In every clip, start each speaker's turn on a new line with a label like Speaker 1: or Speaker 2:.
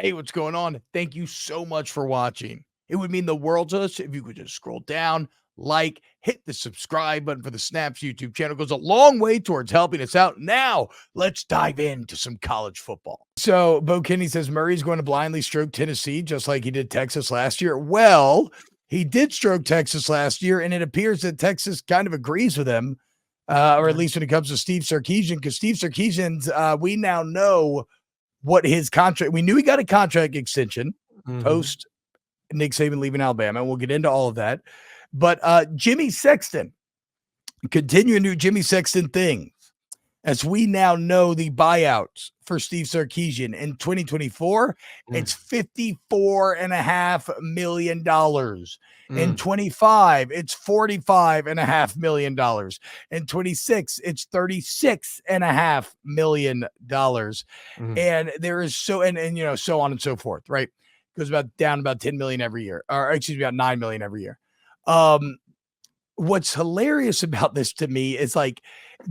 Speaker 1: Hey, what's going on? Thank you so much for watching. It would mean the world to us if you could just scroll down, like, hit the subscribe button for the Snaps YouTube channel. It goes a long way towards helping us out. Now, let's dive into some college football. So, Bo Kinney says Murray's going to blindly stroke Tennessee just like he did Texas last year. Well, he did stroke Texas last year, and it appears that Texas kind of agrees with him, or at least when it comes to Steve Sarkisian, because Steve Sarkisian's, we now know what his contract, we knew he got a contract extension post Nick Saban leaving Alabama. We'll get into all of that. But Jimmy Sexton, continuing to do Jimmy Sexton things, as we now know the buyouts for Steve Sarkisian in 2024, it's $54.5 million. In 25, it's $45.5 million. In 26, it's $36.5 million. And there is so on and so forth, right? Goes down about 10 million every year, or excuse me, about 9 million every year. What's hilarious about this to me is, like,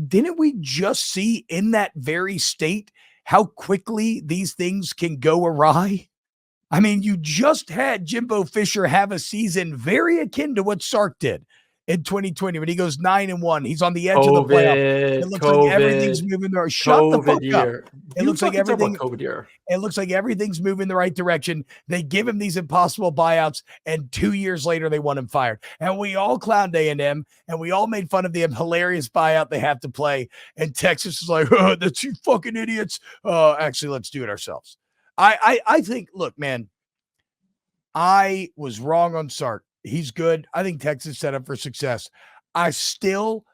Speaker 1: didn't we just see in that very state how quickly these things can go awry? I mean, you just had Jimbo Fisher have a season very akin to what Sark did in 2020 when he goes 9-1. He's on the edge of the playoff. It looks like everything's moving there. Shut the fuck up. It looks like everything. It looks like everything's moving the right direction. They give him these impossible buyouts, and 2 years later they want him fired. And we all clowned A&M, and we all made fun of the hilarious buyout they have to play. And Texas is like, oh, that's you fucking idiots. Actually, let's do it ourselves. I think, look, man, I was wrong on Sark. He's good. I think Texas set up for success. I still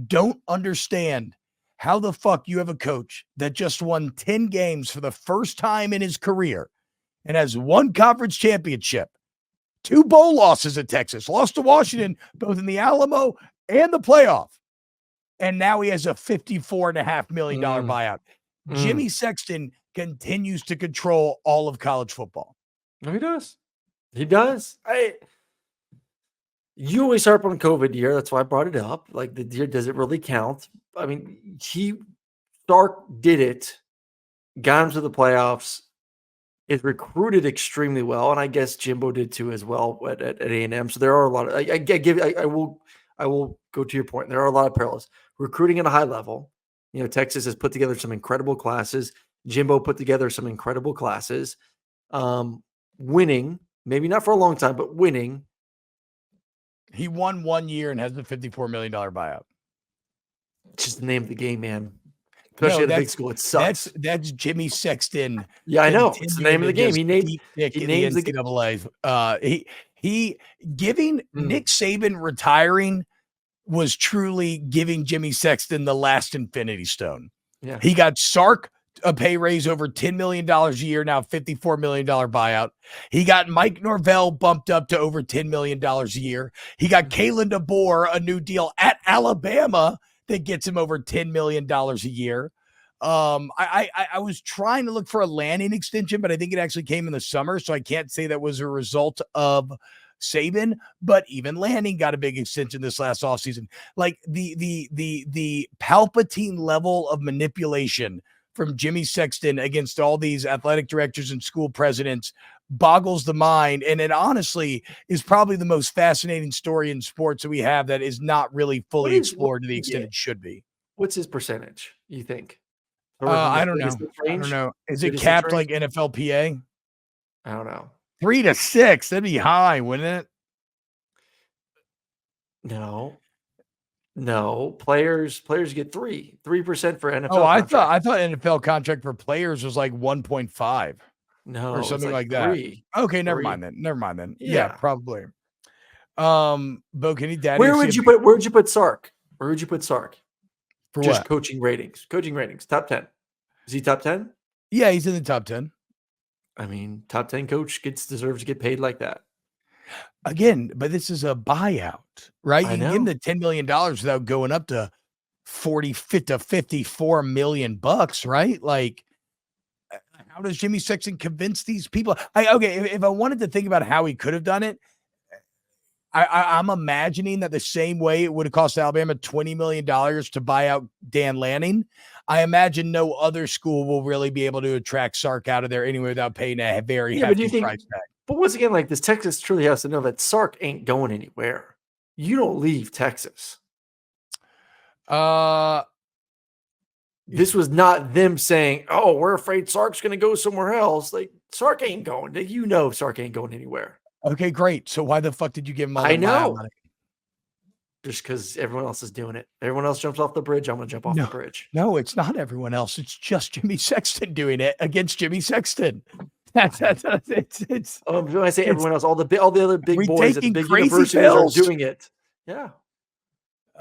Speaker 1: don't understand how the fuck you have a coach that just won 10 games for the first time in his career and has one conference championship, 2 bowl losses at Texas, lost to Washington, both in the Alamo and the playoff. And now he has a $54.5 million buyout. Jimmy Sexton continues to control all of college football.
Speaker 2: No, he does. He does. You always harp on COVID year. That's why I brought it up. Like, the year, does it really count? I mean, Sark did it, got him to the playoffs. It recruited extremely well, and I guess Jimbo did too as well at A&M. So there are a lot of. I will go to your point. There are a lot of parallels. Recruiting at a high level. You know, Texas has put together some incredible classes. Jimbo put together some incredible classes. Winning, maybe not for a long time, but winning.
Speaker 1: He won 1 year and has the $54 million buyout.
Speaker 2: It's just the name of the game, man. Especially at a big school, it sucks.
Speaker 1: That's Jimmy Sexton.
Speaker 2: Yeah, I know. It's the name of the game. He names
Speaker 1: the NCAA. He giving Nick Saban retiring was truly giving Jimmy Sexton the last infinity stone.
Speaker 2: Yeah,
Speaker 1: he got Sark a pay raise over $10 million a year, now $54 million buyout. He got Mike Norvell bumped up to over $10 million a year. He got Kalen DeBoer a new deal at Alabama that gets him over $10 million a year. I was trying to look for a landing extension, but I think it actually came in the summer, so I can't say that was a result of Saban, but even Lanning got a big extension this last offseason. Like, the Palpatine level of manipulation from Jimmy Sexton against all these athletic directors and school presidents boggles the mind. And it honestly is probably the most fascinating story in sports that we have that is not really fully explored to the extent it should be.
Speaker 2: What's his percentage, you think?
Speaker 1: I don't know. Is it capped like NFLPA?
Speaker 2: I don't know.
Speaker 1: 3 to 6. That'd be high, wouldn't
Speaker 2: it? No, players get 3% for NFL.
Speaker 1: Oh, I thought NFL contract for players was like 1.5.
Speaker 2: No,
Speaker 1: or something like that.
Speaker 2: 3.
Speaker 1: Okay, never mind then. Yeah, probably. Bo, can you
Speaker 2: Where would you put Sark? Where would you put Sark?
Speaker 1: For
Speaker 2: just
Speaker 1: what?
Speaker 2: Coaching ratings, top 10. Is he top 10?
Speaker 1: Yeah, he's in the top 10.
Speaker 2: I mean, top 10 coach deserves to get paid like that.
Speaker 1: Again, but this is a buyout, right? You can give him the $10 million without going up to 54 million bucks, right? Like, how does Jimmy Sexton convince these people? If I wanted to think about how he could have done it, I'm imagining that the same way it would have cost Alabama $20 million to buy out Dan Lanning, I imagine no other school will really be able to attract Sark out of there anyway without paying a very
Speaker 2: Yeah, but do you
Speaker 1: hefty
Speaker 2: think?
Speaker 1: price tag.
Speaker 2: But once again, like this, Texas truly has to know that Sark ain't going anywhere. You don't leave Texas. This was not them saying, "Oh, we're afraid Sark's going to go somewhere else." Like Sark ain't going. You know, Sark ain't going anywhere.
Speaker 1: Okay, great. So why the fuck did you give him all
Speaker 2: I
Speaker 1: that buyout
Speaker 2: know.
Speaker 1: money?
Speaker 2: Just because everyone else is doing it. Everyone else jumps off the bridge. I'm going to jump off the bridge.
Speaker 1: No, it's not everyone else. It's just Jimmy Sexton doing it against Jimmy Sexton. It's
Speaker 2: when I say everyone else, all the other big boys at the big universities
Speaker 1: pills.
Speaker 2: are doing it. Yeah.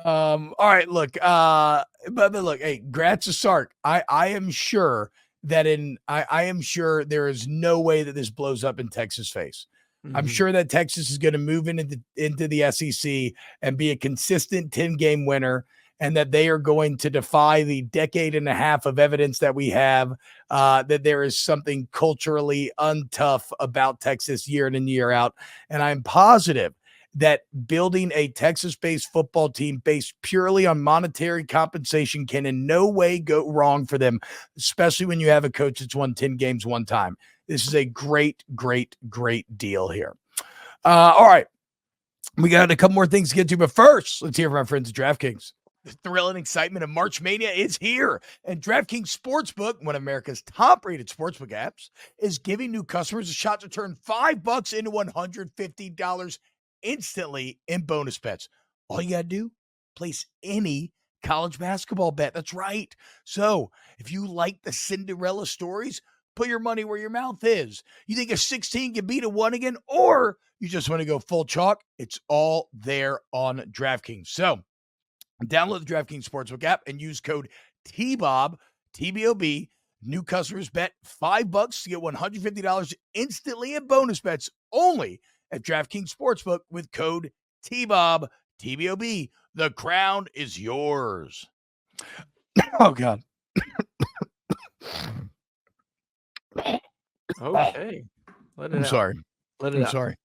Speaker 1: All right, look, but look, hey, grats to Sark. I am sure that I am sure there is no way that this blows up in Texas' face. I'm sure that Texas is going to move into the SEC and be a consistent 10-game winner, and that they are going to defy the decade and a half of evidence that we have that there is something culturally untough about Texas year in and year out. And I'm positive that building a Texas-based football team based purely on monetary compensation can in no way go wrong for them, especially when you have a coach that's won 10 games one time. This is a great, great, great deal here. All right. We got a couple more things to get to, but first, let's hear from our friends at DraftKings. The thrill and excitement of March Mania is here, and DraftKings Sportsbook, one of America's top-rated sportsbook apps, is giving new customers a shot to turn $5 into $150 instantly in bonus bets. All you got to do, place any college basketball bet. That's right. So if you like the Cinderella stories, put your money where your mouth is. You think a 16 can beat a 1 again, or you just want to go full chalk? It's all there on DraftKings. So download the DraftKings Sportsbook app and use code T-Bob, T-B-O-B. New customers bet $5 to get $150 instantly in bonus bets only at DraftKings Sportsbook with code T-Bob, T-B-O-B. The crown is yours. Oh, God.
Speaker 2: Okay.
Speaker 1: I'm sorry.
Speaker 2: Let it out.
Speaker 1: Sorry.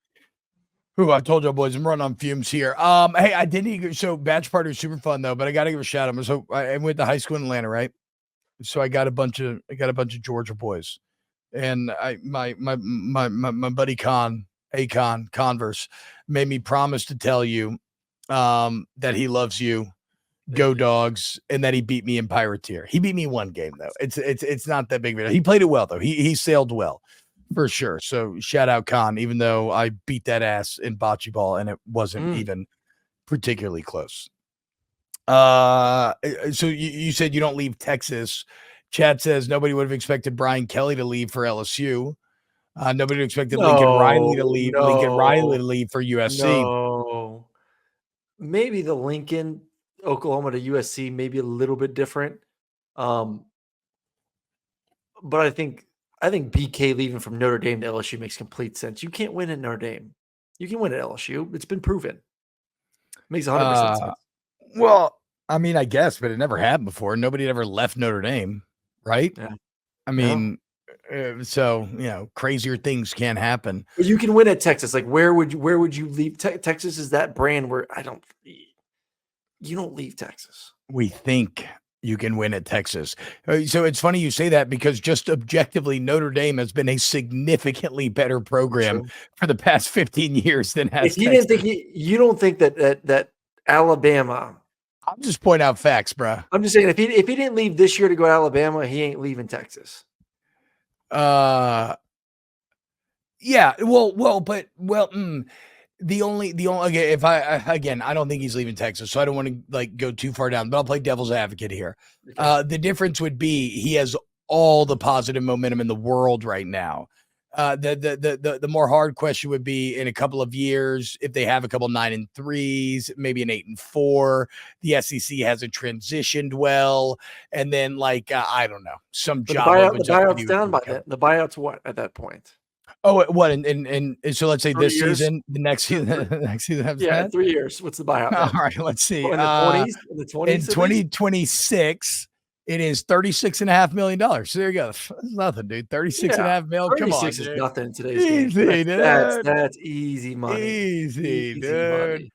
Speaker 1: Ooh, I told you, boys, I'm running on fumes here. Hey, I didn't. So batch party was super fun though, but I got to give a shout out. So I went to high school in Atlanta, right? So I got a bunch of Georgia boys, and my buddy Converse made me promise to tell you that he loves you. Go Dogs, and that he beat me in Pirateer. He beat me one game though. It's not that big of a deal. He played it well though. He sailed well for sure. So shout out Con, even though I beat that ass in bocce ball and it wasn't even particularly close. So you said you don't leave Texas. Chad says nobody would have expected Brian Kelly to leave for LSU. Nobody would have expected Lincoln Riley to leave. Lincoln Riley to leave for USC.
Speaker 2: No. Maybe the Lincoln, Oklahoma to USC, maybe a little bit different. But I think BK leaving from Notre Dame to LSU makes complete sense. You can't win at Notre Dame. You can win at LSU. It's been proven. Makes 100% sense.
Speaker 1: Well, I mean, I guess, but it never happened before. Nobody had ever left Notre Dame, right?
Speaker 2: Yeah.
Speaker 1: I mean, so crazier things can happen.
Speaker 2: But you can win at Texas. Like, where would you leave? Texas is that brand where you don't leave Texas.
Speaker 1: We think you can win at Texas. So it's funny you say that, because just objectively, Notre Dame has been a significantly better program for the past 15 years than has
Speaker 2: Texas. You don't think that Alabama.
Speaker 1: I'm just pointing out facts, bro.
Speaker 2: I'm just saying, if he didn't leave this year to go to Alabama, he ain't leaving Texas.
Speaker 1: Yeah. The only okay, if I don't think he's leaving Texas, so I don't want to go too far down, but I'll play devil's advocate here. Okay. The difference would be he has all the positive momentum in the world right now. The more hard question would be in a couple of years, if they have a couple 9-3s, maybe an 8-4, the SEC hasn't transitioned well, and then I don't know, some job.
Speaker 2: The buyout's down by then. The buyout's what at that point?
Speaker 1: Oh, what? And so let's say this season, the next season.
Speaker 2: Yeah, 3 years. What's the buyout?
Speaker 1: All right, let's see.
Speaker 2: In the 20s?
Speaker 1: In 2026, It is $36.5 million. So there you go. That's nothing, dude. $36.5 million. Come on,
Speaker 2: 36 is
Speaker 1: dude.
Speaker 2: nothing in today's game.
Speaker 1: Easy, dude.
Speaker 2: That's easy money.
Speaker 1: Easy,
Speaker 2: Easy
Speaker 1: dude.
Speaker 2: money.